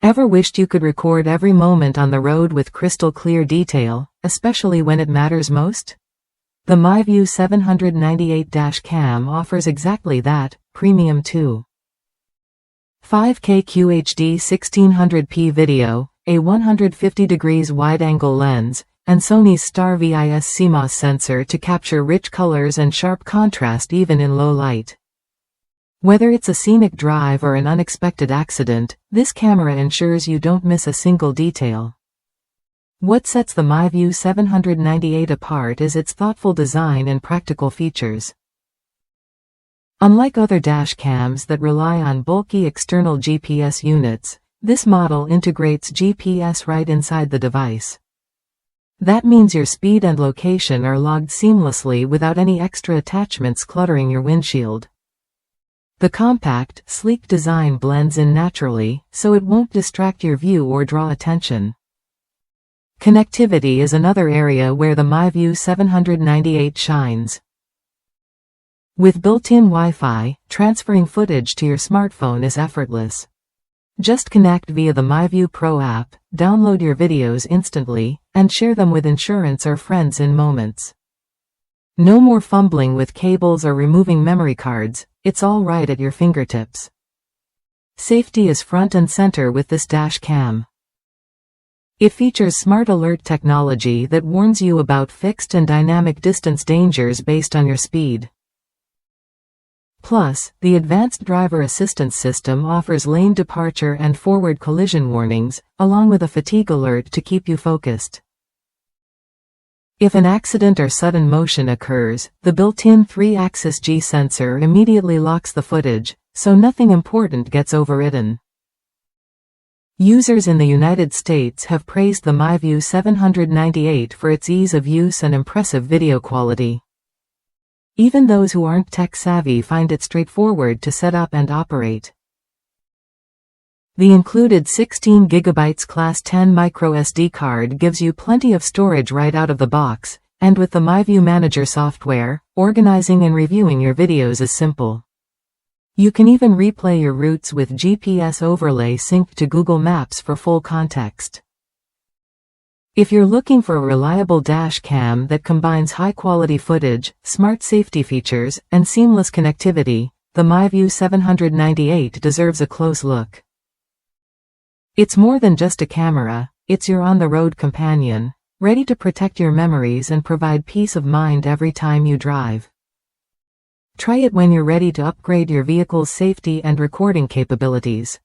Ever wished you could record every moment on the road with crystal clear detail, especially when it matters most? The MiVue 798-cam offers exactly that, premium too. 5K QHD 1600p video, a 150 degrees wide-angle lens, and Sony's STARVIS CMOS sensor to capture rich colors and sharp contrast even in low light. Whether it's a scenic drive or an unexpected accident, this camera ensures you don't miss a single detail. What sets the MiVue 798 apart is its thoughtful design and practical features. Unlike other dash cams that rely on bulky external GPS units, this model integrates GPS right inside the device. That means your speed and location are logged seamlessly without any extra attachments cluttering your windshield. The compact, sleek design blends in naturally, so it won't distract your view or draw attention. Connectivity is another area where the MiVue 798 shines. With built-in Wi-Fi, transferring footage to your smartphone is effortless. Just connect via the MiVue Pro app, download your videos instantly, and share them with insurance or friends in moments. No more fumbling with cables or removing memory cards, it's all right at your fingertips. Safety is front and center with this dash cam. It features smart alert technology that warns you about fixed and dynamic distance dangers based on your speed. Plus, the advanced driver assistance system offers lane departure and forward collision warnings, along with a fatigue alert to keep you focused. If an accident or sudden motion occurs, the built-in 3-axis G sensor immediately locks the footage, so nothing important gets overridden. Users in the United States have praised the MiVue 798 for its ease of use and impressive video quality. Even those who aren't tech-savvy find it straightforward to set up and operate. The included 16 GB Class 10 microSD card gives you plenty of storage right out of the box, and with the MiVue Manager software, organizing and reviewing your videos is simple. You can even replay your routes with GPS overlay synced to Google Maps for full context. If you're looking for a reliable dash cam that combines high-quality footage, smart safety features, and seamless connectivity, the MiVue 798 deserves a close look. It's more than just a camera, it's your on-the-road companion, ready to protect your memories and provide peace of mind every time you drive. Try it when you're ready to upgrade your vehicle's safety and recording capabilities.